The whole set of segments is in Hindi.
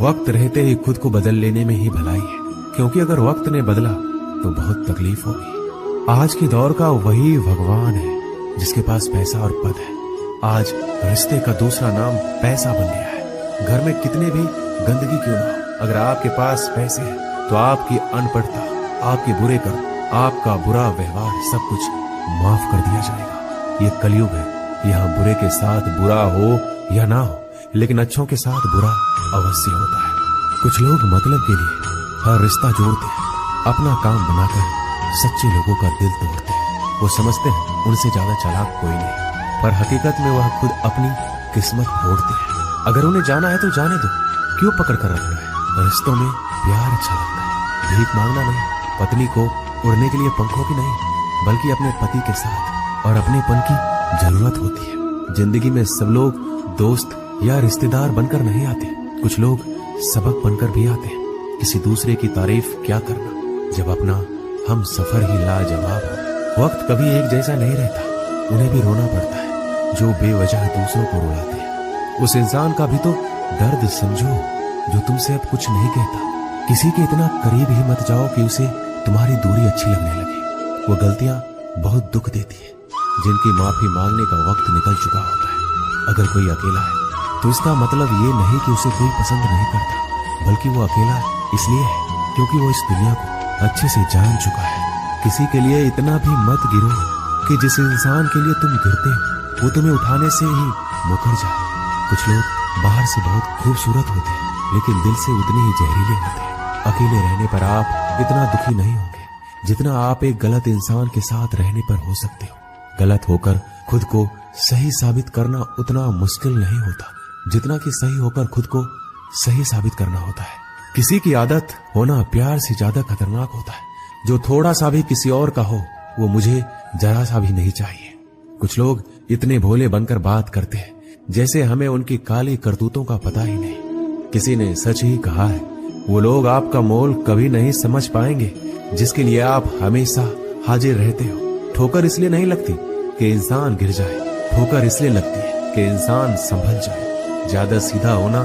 वक्त रहते ही खुद को बदल लेने में ही भलाई है, क्योंकि अगर वक्त ने बदला तो बहुत तकलीफ होगी। आज के दौर का वही भगवान है जिसके पास पैसा और पद है। आज रिश्ते का दूसरा नाम पैसा बन गया है। घर में कितने भी गंदगी क्यों ना हो, अगर आपके पास पैसे हैं तो आपकी अनपढ़ता, आपके बुरे कर्म, आपका बुरा व्यवहार सब कुछ माफ कर दिया जाएगा। ये कलयुग है, यहाँ बुरे के साथ बुरा हो या ना हो, लेकिन अच्छों के साथ बुरा अवश्य होता है। कुछ लोग मतलब के लिए हर रिश्ता जोड़ते हैं, अपना काम बनाकर सच्चे लोगों का दिल तोड़ते हैं। वो समझते हैं उनसे ज्यादा चालाक कोई नहीं, पर हकीकत में वह खुद अपनी किस्मत फोड़ते हैं। अगर उन्हें जाना है तो जाने दो, क्यों पकड़ कर रखना है। रिश्तों में प्यार अच्छा लगता है, भीख मांगना नहीं। पत्नी को उड़ने के लिए पंखों की नहीं, बल्कि अपने पति के साथ और अपनेपन की जरूरत होती है। जिंदगी में सब लोग दोस्त या रिश्तेदार बनकर नहीं आते, कुछ लोग सबक बनकर भी आते हैं। किसी दूसरे की तारीफ क्या करना जब अपना हम सफर ही लाजवाब हो। वक्त कभी एक जैसा नहीं रहता, उन्हें भी रोना पड़ता है जो बेवजह दूसरों को रुलाते हैं। उस इंसान का भी तो दर्द समझो जो तुमसे अब कुछ नहीं कहता। किसी के इतना करीब ही मत जाओ कि उसे तुम्हारी दूरी अच्छी लगने लगे। वो गलतियां बहुत दुख देती है, जिनकी माफी मांगने का वक्त निकल चुका होता है। अगर कोई अकेला है तो इसका मतलब ये नहीं कि उसे कोई पसंद नहीं करता, बल्कि वो अकेला इसलिए है क्योंकि वो इस दुनिया को अच्छे से जान चुका है। किसी के लिए इतना भी मत गिरो कि जिस इंसान के लिए तुम गिरते हो वो तुम्हें उठाने से ही मुकर जाए। कुछ लोग बाहर से बहुत खूबसूरत होते हैं, लेकिन दिल से उतने ही जहरीले होते हैं। अकेले रहने पर आप इतना दुखी नहीं होंगे जितना आप एक गलत इंसान के साथ रहने पर हो सकते हो। गलत होकर खुद को सही साबित करना उतना मुश्किल नहीं होता जितना कि सही होकर खुद को सही साबित करना होता है। किसी की आदत होना प्यार से ज्यादा खतरनाक होता है। जो थोड़ा सा भी किसी और का हो वो मुझे जरा सा भी नहीं चाहिए। कुछ लोग इतने भोले बनकर बात करते हैं जैसे हमें उनकी काली करतूतों का पता ही नहीं। किसी ने सच ही कहा है, वो लोग आपका मोल कभी नहीं समझ पाएंगे जिसके लिए आप हमेशा हाजिर रहते हो। ठोकर इसलिए नहीं लगती कि इंसान गिर जाए, ठोकर इसलिए लगती है कि इंसान संभल जाए। ज्यादा सीधा होना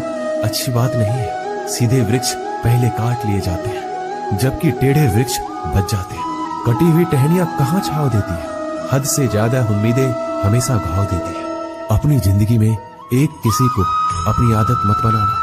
अच्छी बात नहीं है। सीधे वृक्ष पहले काट लिए जाते हैं, जबकि टेढ़े वृक्ष बच जाते हैं। कटी हुई टहनियां कहाँ छांव देती है, हद से ज्यादा उम्मीदें हमेशा घाव देती है। अपनी जिंदगी में एक किसी को अपनी आदत मत बनाना,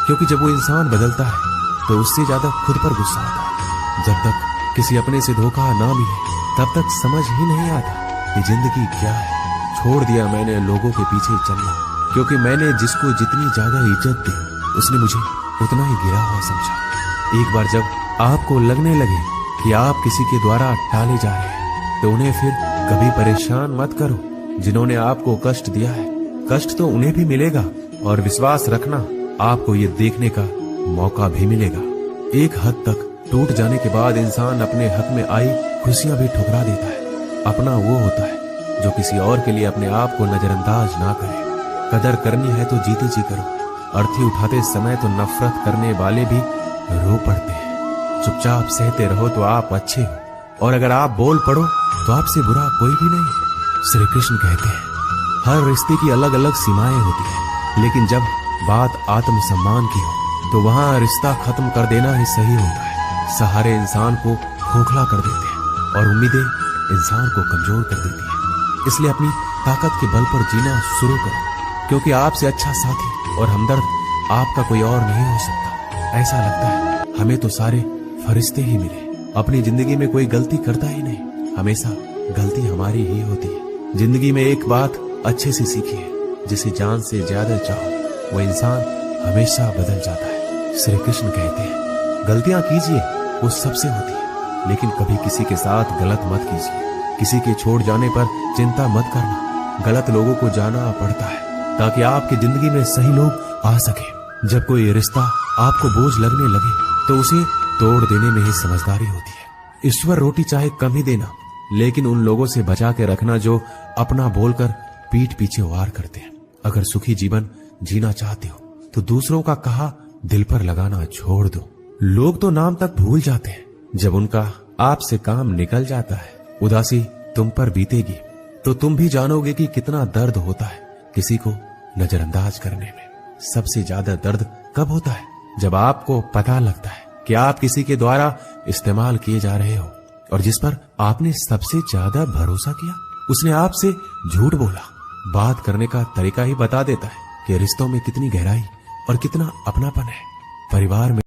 क्योंकि जब वो इंसान बदलता है तो उससे ज्यादा खुद पर गुस्सा आता है। जब तक किसी अपने से धोखा ना मिले तब तक समझ ही नहीं आता कि जिंदगी क्या है। छोड़ दिया मैंने लोगों के पीछे चलना, क्योंकि मैंने जिसको जितनी ज्यादा इज्जत दी उसने मुझे उतना ही गिरा हुआ समझा। एक बार जब आपको लगने लगे कि आप किसी के द्वारा टाले जा रहे हैं तो उन्हें फिर कभी परेशान मत करो। जिन्होंने आपको कष्ट दिया है, कष्ट तो उन्हें भी मिलेगा, और विश्वास रखना आपको ये देखने का मौका भी मिलेगा। एक हद तक टूट जाने के बाद इंसान अपने हक में आई खुशियां भी ठुकरा देता है। अपना वो होता है जो किसी और के लिए अपने आप को नजरअंदाज ना करे। कदर करनी है तो जीते जी करो। अर्थी उठाते समय तो नफरत करने वाले भी रो पड़ते हैं। चुपचाप सहते रहो तो आप अच्छे हो, और अगर आप बोल पड़ो तो आपसे बुरा कोई भी नहीं। श्री कृष्ण कहते हैं हर रिश्ते की अलग अलग सीमाएं होती है, लेकिन जब बात आत्मसम्मान की हो तो वहां रिश्ता खत्म कर देना ही सही होता है। सहारे इंसान को खोखला कर देते हैं और उम्मीदें इंसान को कमजोर कर देती है। इसलिए अपनी ताकत के बल पर जीना शुरू करो, क्योंकि आपसे अच्छा साथी और हमदर्द आपका कोई और नहीं हो सकता। ऐसा लगता है हमें तो सारे फरिश्ते ही मिले। अपनी जिंदगी में कोई गलती करता ही नहीं, हमेशा गलती हमारी ही होती है। जिंदगी में एक बात अच्छे से सीखिए, जिसे जान से ज्यादा चाहो वो इंसान हमेशा बदल जाता है। श्री कृष्ण कहते हैं गलतियां कीजिए, वो सबसे होती है, लेकिन कभी किसी के साथ गलत मत कीजिए। किसी के छोड़ जाने पर चिंता मत करना। गलत लोगों को जाना पड़ता है ताकि आपकी जिंदगी में सही लोग आ सके। जब कोई रिश्ता आपको बोझ लगने लगे तो उसे तोड़ देने में ही समझदारी होती है। ईश्वर रोटी चाहे कम ही देना, लेकिन उन लोगों से बचा के रखना जो अपना बोलकर पीठ पीछे वार करते हैं। अगर सुखी जीवन जीना चाहते हो तो दूसरों का कहा दिल पर लगाना छोड़ दो। लोग तो नाम तक भूल जाते हैं जब उनका आपसे काम निकल जाता है। उदासी तुम पर बीतेगी तो तुम भी जानोगे कि कितना दर्द होता है किसी को नजरअंदाज करने में। सबसे ज्यादा दर्द कब होता है जब आपको पता लगता है कि आप किसी के द्वारा इस्तेमाल किए जा रहे हो और जिस पर आपने सबसे ज्यादा भरोसा किया उसने आपसे झूठ बोला। बात करने का तरीका ही बता देता है कि रिश्तों में कितनी गहराई और कितना अपनापन है। परिवार में